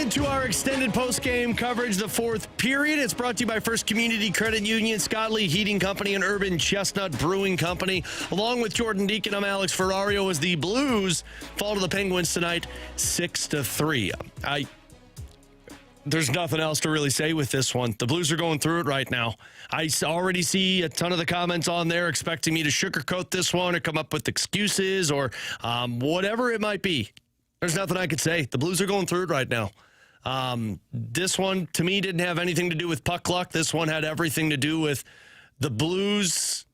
into our extended post-game coverage, the fourth period. It's brought to you by First Community Credit Union, Scott Lee Heating Company, and Urban Chestnut Brewing Company. Along with Jordan Deacon, I'm Alex Ferrario as the Blues fall to the Penguins tonight 6-3. There's nothing else to really say with this one. The Blues are going through it right now. I already see a ton of the comments on there expecting me to sugarcoat this one or come up with excuses or whatever it might be. There's nothing I could say. The Blues are going through it right now. This one, to me, didn't have anything to do with puck luck. This one had everything to do with the Blues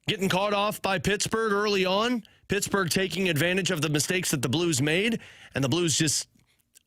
getting caught off by Pittsburgh early on, Pittsburgh taking advantage of the mistakes that the Blues made, and the Blues just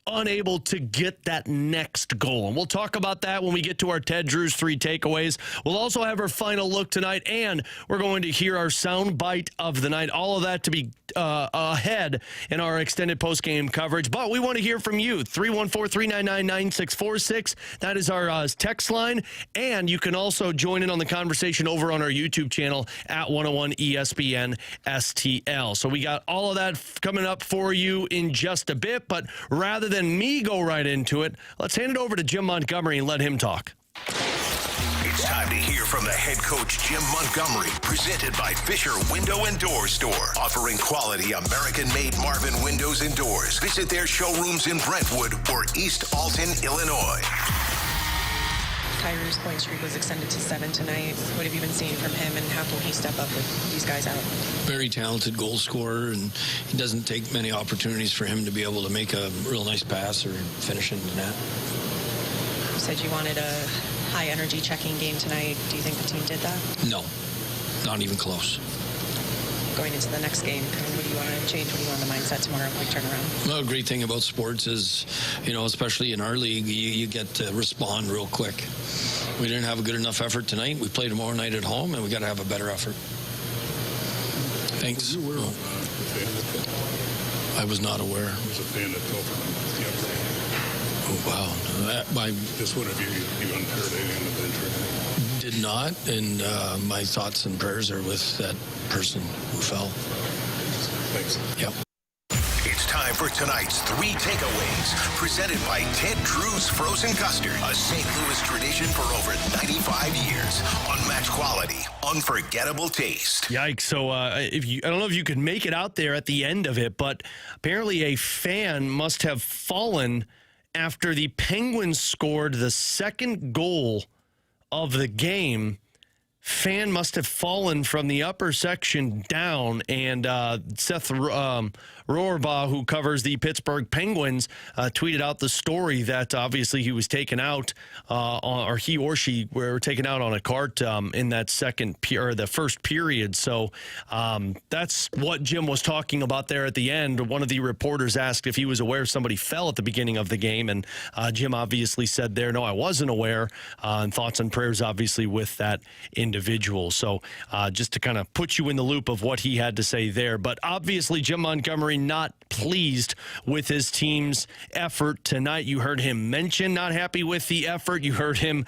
unable to get that next goal. And we'll talk about that when we get to our Ted Drew's 3 takeaways. We'll also have our final look tonight, and we're going to hear our sound bite of the night. All of that to be ahead in our extended post-game coverage. But we want to hear from you. 314-399-9646. That is our text line. And you can also join in on the conversation over on our YouTube channel at 101 ESPN STL. So we got all of that coming up for you in just a bit. But rather than me go right into it, let's hand it over to Jim Montgomery and let him talk. It's time to hear from the head coach, Jim Montgomery, presented by Fisher Window and Door Store, offering quality American-made Marvin windows and doors. Visit their showrooms in Brentwood or East Alton, Illinois. Kyrou's point streak was extended to 7 tonight. What have you been seeing from him, and how can he step up with these guys out? Very talented goal scorer, and it doesn't take many opportunities for him to be able to make a real nice pass or finish in the net. You said you wanted a high-energy checking game tonight. Do you think the team did that? No, not even close. Going into the next game, what do you want to change? What do you want the mindset tomorrow if we turn around? Well, the great thing about sports is, especially in our league, you get to respond real quick. We didn't have a good enough effort tonight. We play tomorrow night at home, and we got to have a better effort. Thanks. Were you aware of the fan that fell? I was not aware. There was a fan that fell from the upper. Oh, wow. Just wonder if you unpaired anything on the bench or anything. Did not, and my thoughts and prayers are with that person who fell. Thanks. Yep. It's time for tonight's 3 takeaways, presented by Ted Drew's Frozen Custard, a St. Louis tradition for over 95 years. Unmatched quality, unforgettable taste. Yikes. So I don't know if you could make it out there at the end of it, but apparently a fan must have fallen after the Penguins scored the second goal of the game. Fan must have fallen from the upper section down, and Seth Rohrbaugh, who covers the Pittsburgh Penguins, tweeted out the story that obviously he was taken out, or he or she were taken out on a cart in that the first period. So that's what Jim was talking about there at the end. One of the reporters asked if he was aware somebody fell at the beginning of the game, and Jim obviously said there, no, I wasn't aware, and thoughts and prayers obviously with that individual. So just to kind of put you in the loop of what he had to say there. But obviously Jim Montgomery not pleased with his team's effort tonight. You heard him mention not happy with the effort. You heard him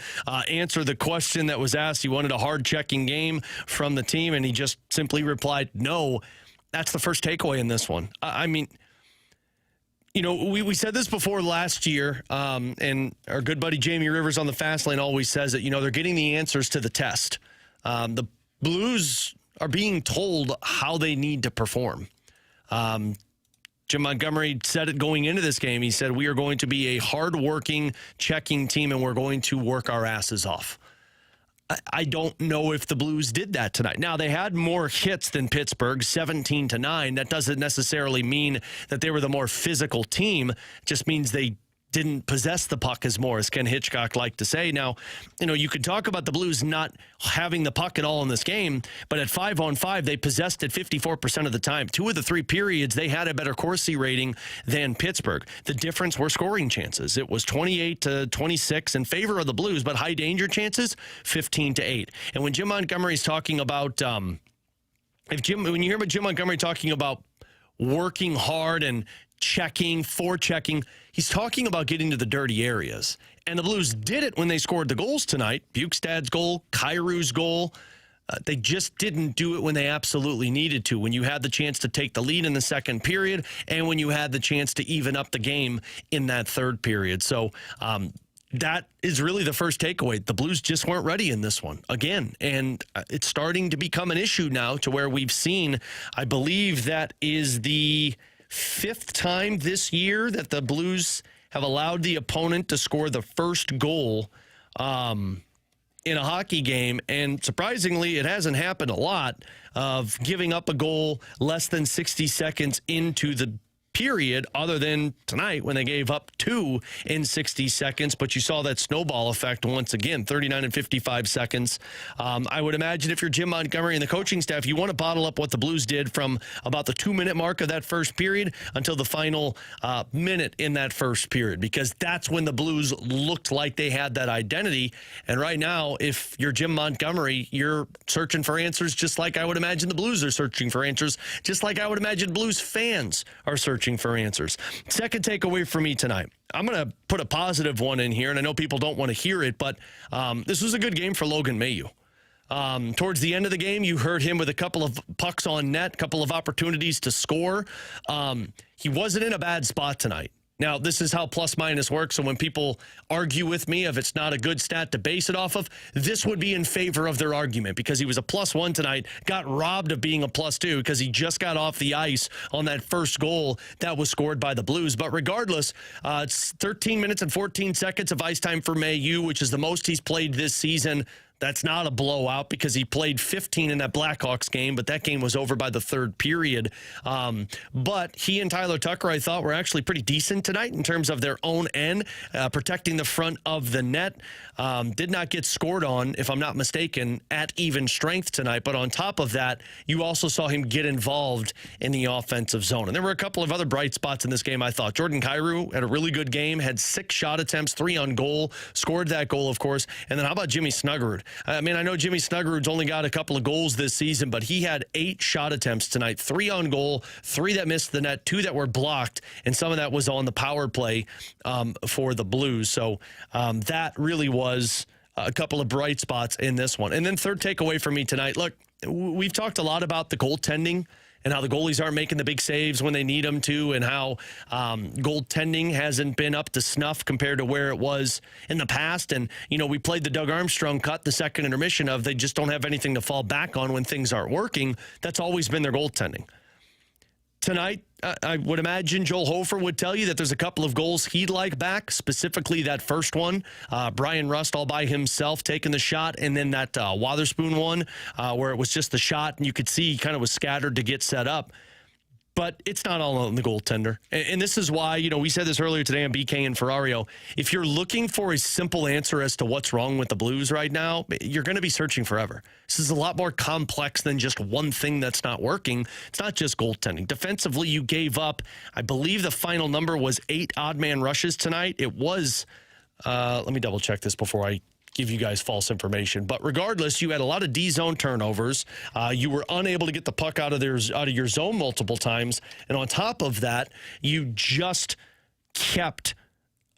answer the question that was asked. He wanted a hard checking game from the team, and he just simply replied, no. That's the first takeaway in this one. I mean, we said this before last year, and our good buddy Jamie Rivers on the Fast Lane always says that, they're getting the answers to the test. The Blues are being told how they need to perform. Jim Montgomery said it going into this game. He said, we are going to be a hard-working, checking team, and we're going to work our asses off. I don't know if the Blues did that tonight. Now, they had more hits than Pittsburgh, 17-9. That doesn't necessarily mean that they were the more physical team. It just means they didn't possess the puck as more, as Ken Hitchcock liked to say. Now, you could talk about the Blues not having the puck at all in this game, but at 5-on-5, they possessed it 54% of the time. 2 of the 3 periods, they had a better Corsi rating than Pittsburgh. The difference were scoring chances. It was 28-26 in favor of the Blues, but high danger chances, 15-8. And when Jim Montgomery's talking about, when you hear about Jim Montgomery talking about working hard and forechecking, he's talking about getting to the dirty areas. And the Blues did it when they scored the goals tonight. Bukestad's goal, Kyrou's goal. They just didn't do it when they absolutely needed to, when you had the chance to take the lead in the second period and when you had the chance to even up the game in that third period. So that is really the first takeaway. The Blues just weren't ready in this one again, and it's starting to become an issue now to where we've seen, I believe that is the 5th time this year that the Blues have allowed the opponent to score the first goal in a hockey game, and surprisingly, it hasn't happened a lot of giving up a goal less than 60 seconds into the period, other than tonight when they gave up 2 in 60 seconds. But you saw that snowball effect once again, 39 and 55 seconds. I would imagine if you're Jim Montgomery and the coaching staff, you want to bottle up what the Blues did from about the 2-minute mark of that first period until the final minute in that first period, because that's when the Blues looked like they had that identity. And right now, if you're Jim Montgomery, you're searching for answers just like I would imagine the Blues are searching for answers, just like I would imagine Blues fans are searching for answers. Second takeaway for me tonight. I'm going to put a positive one in here, and I know people don't want to hear it, but this was a good game for Logan Mailloux. Towards the end of the game, you heard him with a couple of pucks on net, a couple of opportunities to score. He wasn't in a bad spot tonight. Now, this is how plus-minus works, so when people argue with me if it's not a good stat to base it off of, this would be in favor of their argument, because he was a +1 tonight, got robbed of being a +2 because he just got off the ice on that first goal that was scored by the Blues. But regardless, it's 13 minutes and 14 seconds of ice time for Mailloux, which is the most he's played this season. That's not a blowout because he played 15 in that Blackhawks game, but that game was over by the third period. But he and Tyler Tucker, I thought, were actually pretty decent tonight in terms of their own end, protecting the front of the net. Did not get scored on, if I'm not mistaken, at even strength tonight. But on top of that, you also saw him get involved in the offensive zone. And there were a couple of other bright spots in this game, I thought. Jordan Kyrou had a really good game, had 6 shot attempts, 3 on goal, scored that goal, of course. And then how about Jimmy Snuggerud? I mean, I know Jimmy Snuggerud's only got a couple of goals this season, but he had 8 shot attempts tonight, 3 on goal, 3 that missed the net, 2 that were blocked, and some of that was on the power play for the Blues. So that really was a couple of bright spots in this one. And then third takeaway for me tonight, look, we've talked a lot about the goaltending and how the goalies aren't making the big saves when they need them to, and how goaltending hasn't been up to snuff compared to where it was in the past. And, you know, we played the Doug Armstrong cut, the second intermission of they just don't have anything to fall back on when things aren't working. That's always been their goaltending. Tonight, I would imagine Joel Hofer would tell you that there's a couple of goals he'd like back, specifically that first one. Brian Rust all by himself taking the shot, and then that Wotherspoon one where it was just the shot, and you could see he kind of was scattered to get set up. But it's not all on the goaltender. And this is why, you know, we said this earlier today on BK and Ferrario. If you're looking for a simple answer as to what's wrong with the Blues right now, you're going to be searching forever. This is a lot more complex than just one thing that's not working. It's not just goaltending. Defensively, you gave up, I believe the final number was 8 odd man rushes tonight. It was, let me double check this before I give you guys false information. But regardless, you had a lot of D-zone turnovers. You were unable to get the puck out of your zone multiple times. And on top of that, you just kept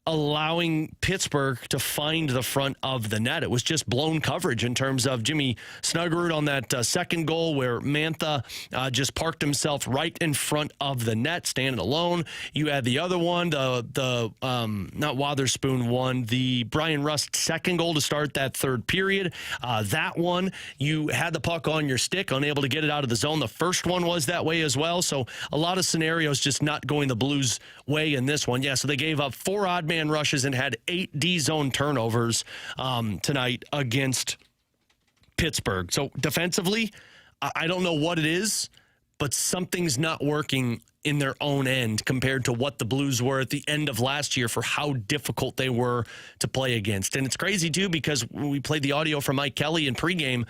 allowing Pittsburgh to find the front of the net. It was just blown coverage in terms of Jimmy Snuggerud on that second goal where Mantha just parked himself right in front of the net, standing alone. You had the other one, the not Wotherspoon one, the Brian Rust second goal to start that third period. That one, you had the puck on your stick, unable to get it out of the zone. The first one was that way as well. So a lot of scenarios just not going the Blues' way in this one. Yeah, so they gave up 4 odd man rushes and had 8 D-zone turnovers tonight against Pittsburgh. So defensively, I don't know what it is, but something's not working in their own end compared to what the Blues were at the end of last year for how difficult they were to play against. And it's crazy, too, because when we played the audio from Mike Kelly in pregame,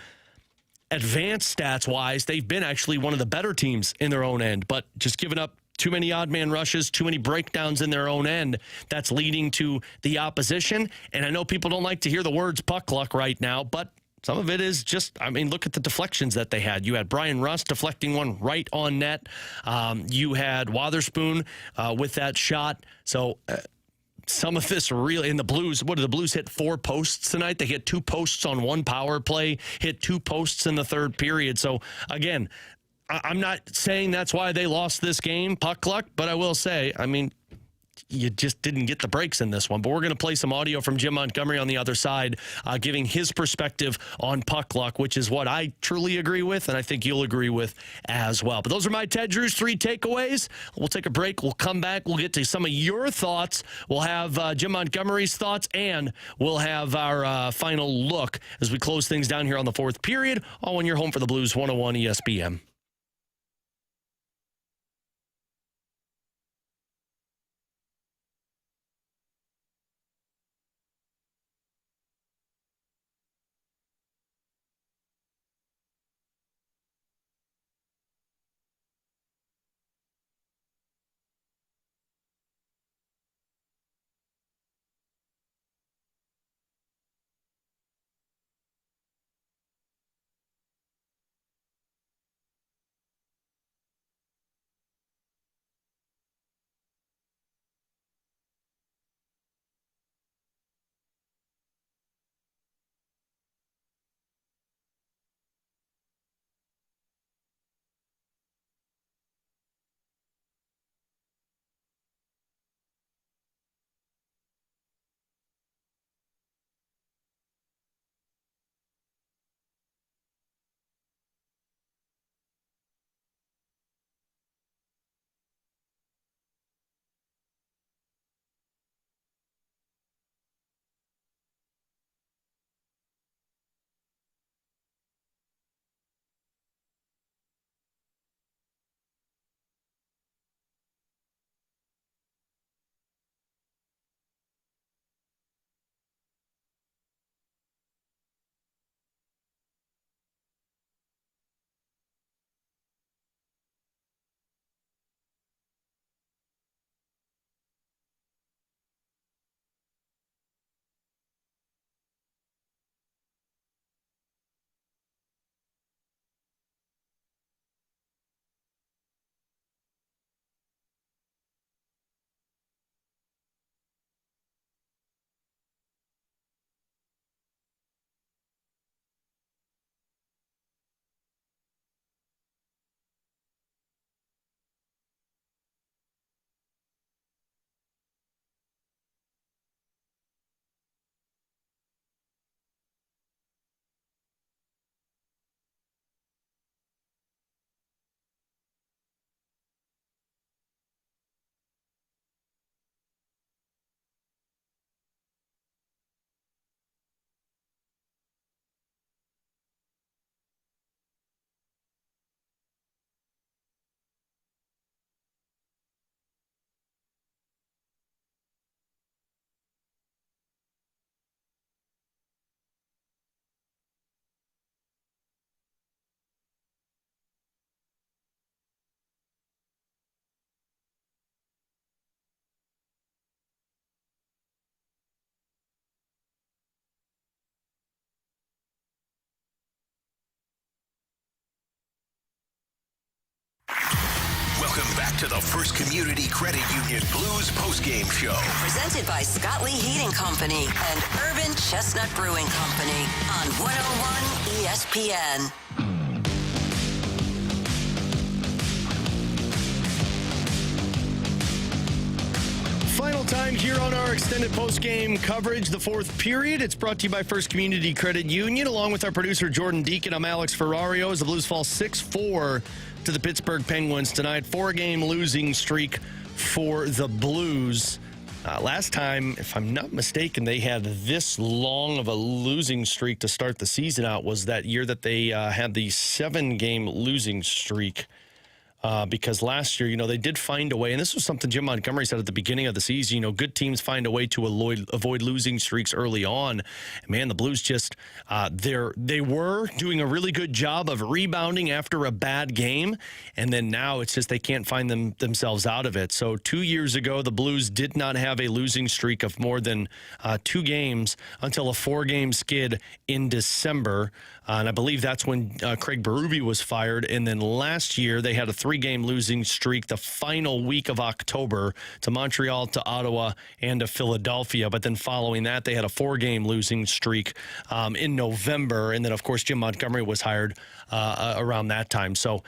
advanced stats-wise, they've been actually one of the better teams in their own end, but just giving up too many odd man rushes, too many breakdowns in their own end. That's leading to the opposition. And I know people don't like to hear the words puck luck right now, but some of it is just, I mean, look at the deflections that they had. You had Brian Rust deflecting one right on net. You had Wotherspoon with that shot. So some of this really in the Blues. What did the Blues hit 4 posts tonight? They hit 2 posts on 1 power play, hit 2 posts in the third period. So again, I'm not saying that's why they lost this game, puck luck, but I will say, I mean, you just didn't get the breaks in this one. But we're going to play some audio from Jim Montgomery on the other side, giving his perspective on puck luck, which is what I truly agree with, and I think you'll agree with as well. But those are my Ted Drew's 3 takeaways. We'll take a break. We'll come back. We'll get to some of your thoughts. We'll have Jim Montgomery's thoughts, and we'll have our final look as we close things down here on the fourth period, all when you're home for the Blues 101 ESPN. Welcome back to the First Community Credit Union Blues postgame show. Presented by Scott Lee Heating Company and Urban Chestnut Brewing Company on 101 ESPN. Final time here on our extended post-game coverage, the fourth period. It's brought to you by First Community Credit Union. Along with our producer, Jordan Deacon, I'm Alex Ferrario. As the Blues fall 6-4 to the Pittsburgh Penguins tonight. 4-game losing streak for the Blues. Last time, if I'm not mistaken, they had this long of a losing streak to start the season out was that year that they had the 7-game losing streak. Because last year, they did find a way, and this was something Jim Montgomery said at the beginning of the season, good teams find a way to avoid losing streaks early on. And man, the Blues just, they were doing a really good job of rebounding after a bad game, and then now it's just they can't find themselves out of it. So 2 years ago, the Blues did not have a losing streak of more than 2 games until a 4-game skid in December. And I believe that's when Craig Berube was fired. And then last year, they had a 3-game losing streak the final week of October to Montreal, to Ottawa, and to Philadelphia. But then following that, they had a 4-game losing streak in November. And then, of course, Jim Montgomery was hired around that time. So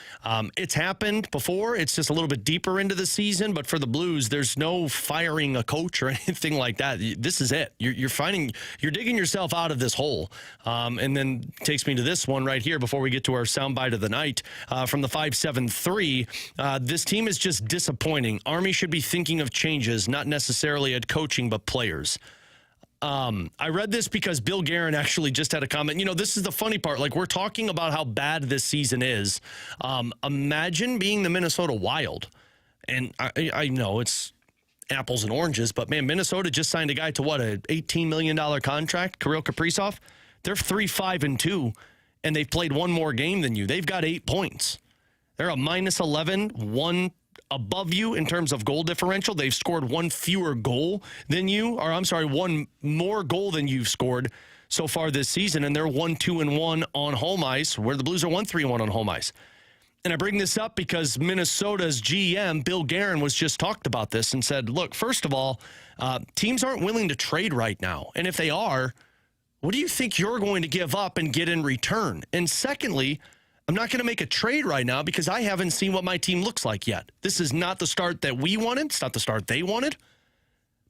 it's happened before. It's just a little bit deeper into the season. But for the Blues, there's no firing a coach or anything like that. This is it. You're digging yourself out of this hole. And then takes me to this one right here before we get to our soundbite of the night from the 573. This team is just disappointing. Army should be thinking of changes, not necessarily at coaching, but players. I read this because Bill Guerin actually just had a comment. You know, this is the funny part. Like, we're talking about how bad this season is. Imagine being the Minnesota Wild. And I know it's apples and oranges, but, man, Minnesota just signed a guy to, what, an $18 million contract, Kirill Kaprizov? They're 3-5-2, and they've played one more game than you. They've got 8 points. They're a -11, one above you in terms of goal differential. They've scored one fewer goal than you, or I'm sorry, one more goal than you've scored so far this season, and they're 1-2-1 on home ice, where the Blues are 1-3-1 on home ice. And I bring this up because Minnesota's GM, Bill Guerin, was just talked about this and said, look, first of all, teams aren't willing to trade right now. And if they are, what do you think you're going to give up and get in return? And secondly, I'm not going to make a trade right now because I haven't seen what my team looks like yet. This is not the start that we wanted. It's not the start they wanted.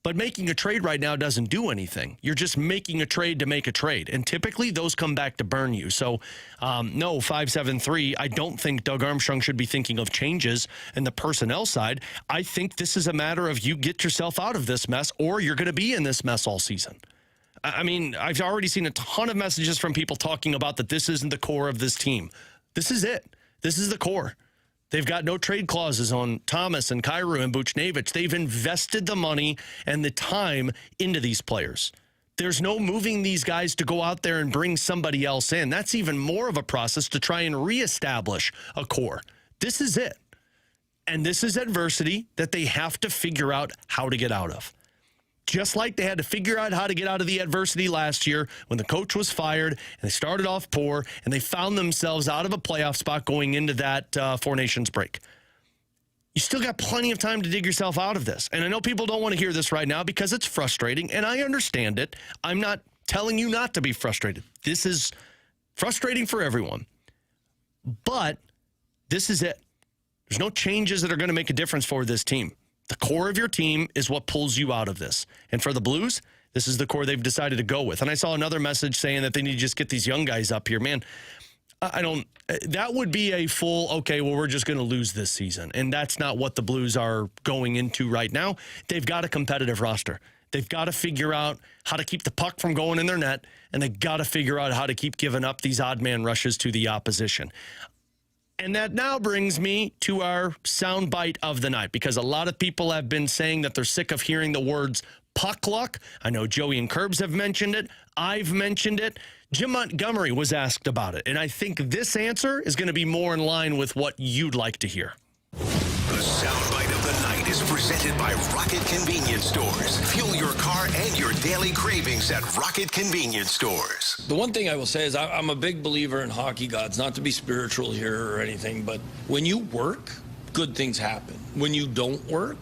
But making a trade right now doesn't do anything. You're just making a trade to make a trade. And typically those come back to burn you. So, no, 573, I don't think Doug Armstrong should be thinking of changes in the personnel side. I think this is a matter of you get yourself out of this mess or you're going to be in this mess all season. I mean, I've already seen a ton of messages from people talking about that this isn't the core of this team. This is it. This is the core. They've got no trade clauses on Thomas and Kyrou and Buchnevich. They've invested the money and the time into these players. There's no moving these guys to go out there and bring somebody else in. That's even more of a process to try and reestablish a core. This is it. And this is adversity that they have to figure out how to get out of. Just like they had to figure out how to get out of the adversity last year when the coach was fired and they started off poor and they found themselves out of a playoff spot going into that Four Nations break. You still got plenty of time to dig yourself out of this. And I know people don't want to hear this right now because it's frustrating, and I understand it. I'm not telling you not to be frustrated. This is frustrating for everyone. But this is it. There's no changes that are going to make a difference for this team. The core of your team is what pulls you out of this. And for the Blues, this is the core they've decided to go with. And I saw another message saying that they need to just get these young guys up here. Man, that would be a full, okay, well, we're just going to lose this season. And that's not what the Blues are going into right now. They've got a competitive roster. They've got to figure out how to keep the puck from going in their net, and they've got to figure out how to keep giving up these odd man rushes to the opposition. And that now brings me to our soundbite of the night, because a lot of people have been saying that they're sick of hearing the words puck luck. I know Joey and Curbs have mentioned it. I've mentioned it. Jim Montgomery was asked about it. And I think this answer is going to be more in line with what you'd like to hear. The soundbite of the night is presented by Rocket Convenience Stores. Fuel your car and your daily cravings at Rocket Convenience Stores. The one thing I will say is I'm a big believer in hockey gods, not to be spiritual here or anything, but when you work, good things happen. When you don't work,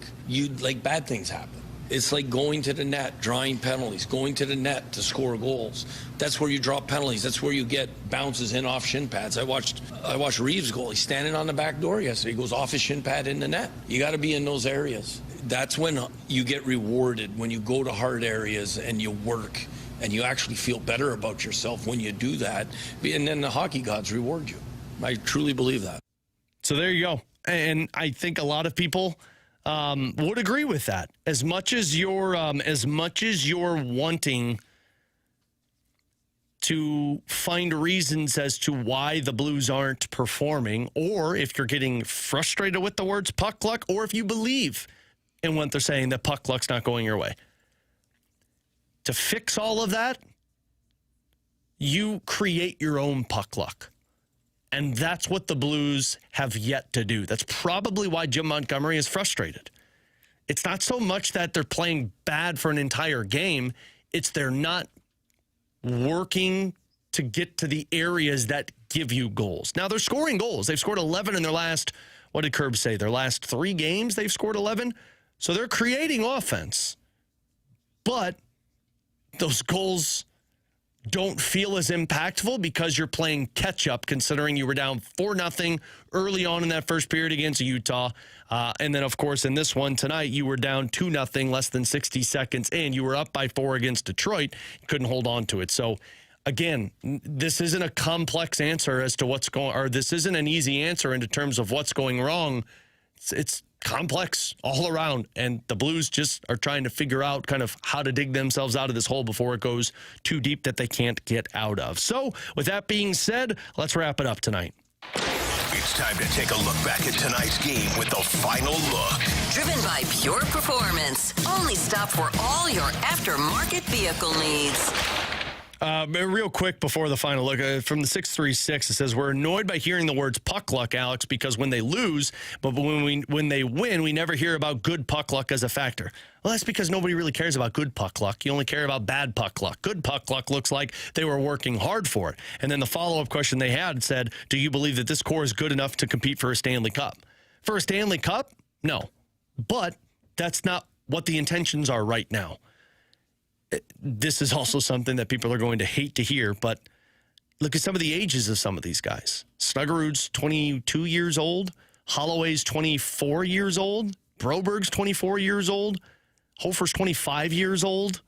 bad things happen. It's like going to the net, drawing penalties, going to the net to score goals. That's where you draw penalties. That's where you get bounces in off shin pads. I watched Reeves' goal. He's standing on the back door yesterday. He goes off his shin pad in the net. You got to be in those areas. That's when you get rewarded, when you go to hard areas and you work and you actually feel better about yourself when you do that. And then the hockey gods reward you. I truly believe that. So there you go. And I think a lot of people would agree with that. As much as you're wanting to find reasons as to why the Blues aren't performing, or if you're getting frustrated with the words puck luck, or if you believe in what they're saying that puck luck's not going your way. To fix all of that, you create your own puck luck. And that's what the Blues have yet to do. That's probably why Jim Montgomery is frustrated. It's not so much that they're playing bad for an entire game. It's they're not working to get to the areas that give you goals. Now, they're scoring goals. They've scored 11 in their last, what did Curb say? Their last 3 games, they've scored 11. So they're creating offense. But those goals don't feel as impactful because you're playing catch-up, considering you were down 4-0 early on in that first period against Utah. And then, of course, in this one tonight, you were down 2-0 less than 60 seconds in. You were up by 4 against Detroit. You couldn't hold on to it. So, again, this isn't a complex answer as to what's going, or this isn't an easy answer in terms of what's going wrong. It's complex all around, and the Blues just are trying to figure out kind of how to dig themselves out of this hole before it goes too deep that they can't get out of. So, with that being said, let's wrap it up tonight. It's time to take a look back at tonight's game with the final look. Driven by Pure Performance. Only stop for all your aftermarket vehicle needs. Real quick before the final look, from the 636, it says, we're annoyed by hearing the words puck luck, Alex, because when they lose, but when they win, we never hear about good puck luck as a factor. Well, that's because nobody really cares about good puck luck. You only care about bad puck luck. Good puck luck looks like they were working hard for it. And then the follow-up question they had said, do you believe that this core is good enough to compete for a Stanley Cup? For a Stanley Cup? No. But that's not what the intentions are right now. This is also something that people are going to hate to hear, but look at some of the ages of some of these guys. Snuggerud's 22 years old. Holloway's 24 years old. Broberg's 24 years old. Hofer's 25 years old.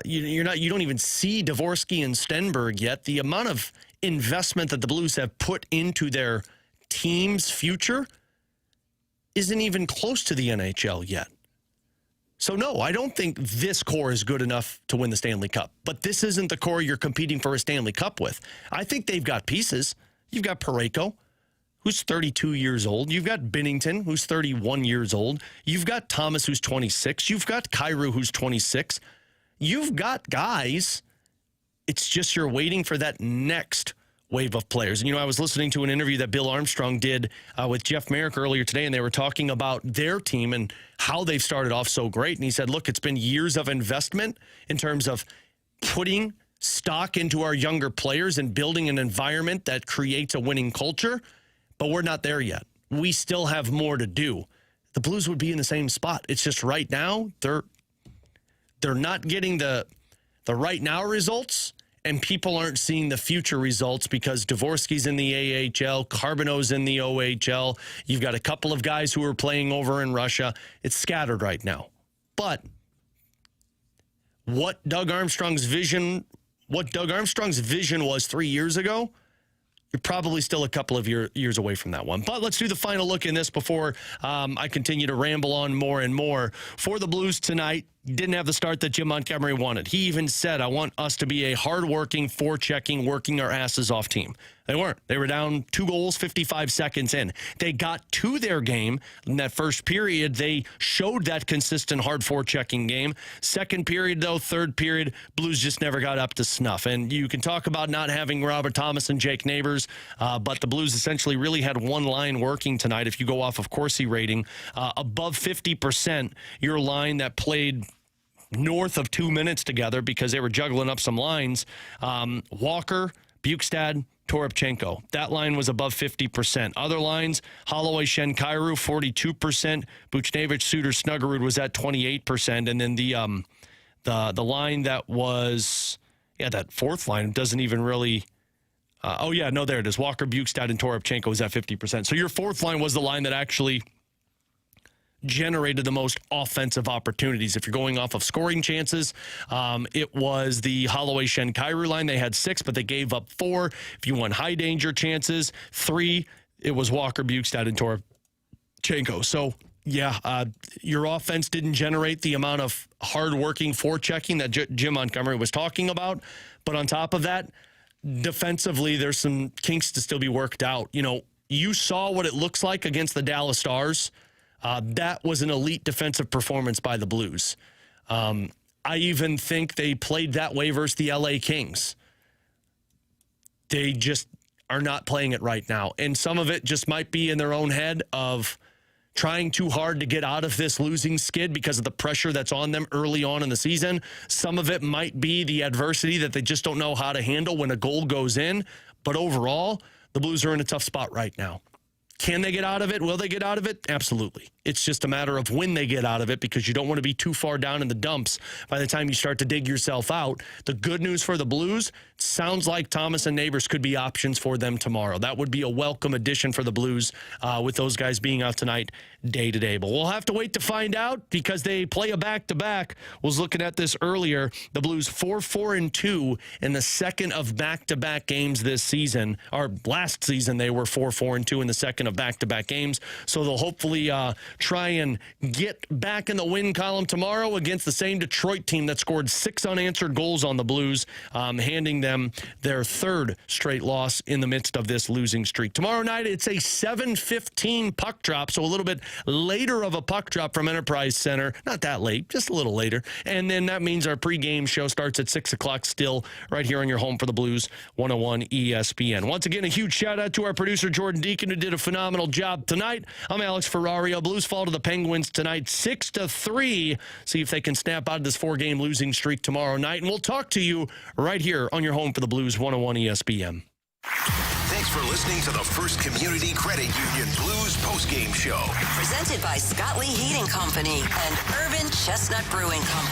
You don't even see Dvorsky and Stenberg yet. The amount of investment that the Blues have put into their team's future isn't even close to the NHL yet. So, no, I don't think this core is good enough to win the Stanley Cup. But this isn't the core you're competing for a Stanley Cup with. I think they've got pieces. You've got Parayko, who's 32 years old. You've got Binnington, who's 31 years old. You've got Thomas, who's 26. You've got Kyrou, who's 26. You've got guys. It's just you're waiting for that next wave of players. And, I was listening to an interview that Bill Armstrong did with Jeff Merrick earlier today, and they were talking about their team and how they've started off so great. And he said, look, it's been years of investment in terms of putting stock into our younger players and building an environment that creates a winning culture, but we're not there yet. We still have more to do. The Blues would be in the same spot. It's just right now, they're not getting the right now results, and people aren't seeing the future results because Dvorsky's in the AHL, Carbonneau's in the OHL. You've got a couple of guys who are playing over in Russia. It's scattered right now. But what Doug Armstrong's vision was 3 years ago, you're probably still a couple of years away from that one. But let's do the final look in this before I continue to ramble on more and more. For the Blues tonight, didn't have the start that Jim Montgomery wanted. He even said, I want us to be a hard-working, forechecking, working our asses off team. They weren't. They were down 2 goals 55 seconds in. They got to their game in that first period. They showed that consistent hard forechecking game. Second period, though, third period, Blues just never got up to snuff. And you can talk about not having Robert Thomas and Jake Neighbors, but the Blues essentially really had one line working tonight. If you go off of Corsi rating, above 50%, your line that played north of 2 minutes together because they were juggling up some lines. Walker, Bukestad, Toropchenko. That line was above 50%. Other lines, Holloway, Shen, Kyrou, 42%. Buchnevich, Suter, Snuggerud was at 28%. And then the line that was, that fourth line doesn't even really, there it is. Walker, Bukestad, and Toropchenko was at 50%. So your fourth line was the line that actually generated the most offensive opportunities. If you're going off of scoring chances, it was the Holloway, Shen, Kyrou line. They had 6, but they gave up 4. If you want high danger chances, 3, it was Walker, Bukestad, and Toropchenko. So, your offense didn't generate the amount of hard-working forechecking that Jim Montgomery was talking about. But on top of that, defensively, there's some kinks to still be worked out. You saw what it looks like against the Dallas Stars. That was an elite defensive performance by the Blues. I even think they played that way versus the LA Kings. They just are not playing it right now. And some of it just might be in their own head of trying too hard to get out of this losing skid because of the pressure that's on them early on in the season. Some of it might be the adversity that they just don't know how to handle when a goal goes in. But overall, the Blues are in a tough spot right now. Can they get out of it? Will they get out of it? Absolutely. It's just a matter of when they get out of it, because you don't want to be too far down in the dumps by the time you start to dig yourself out. The good news for the Blues, it sounds like Thomas and Neighbors could be options for them tomorrow. That would be a welcome addition for the Blues with those guys being out tonight day to day. But we'll have to wait to find out because they play a back-to-back. Was looking at this earlier. The Blues 4-4-2 in the second of back-to-back games this season. Or last season they were 4-4-2 in the second of back-to-back games. So they'll hopefully try and get back in the win column tomorrow against the same Detroit team that scored 6 unanswered goals on the Blues, handing them their third straight loss in the midst of this losing streak. Tomorrow night, it's a 7:15 puck drop, so a little bit later of a puck drop from Enterprise Center. Not that late, just a little later. And then that means our pregame show starts at 6 o'clock still right here on your home for the Blues, 101 ESPN. Once again, a huge shout-out to our producer, Jordan Deacon, who did a phenomenal job tonight. I'm Alex Ferrario. Blues fall to the Penguins tonight, 6-3. See if they can snap out of this 4-game losing streak tomorrow night. And we'll talk to you right here on your home for the Blues, 101 ESPN. Thanks for listening to the First Community Credit Union Blues Postgame Show. Presented by Scott Lee Heating Company and Urban Chestnut Brewing Company.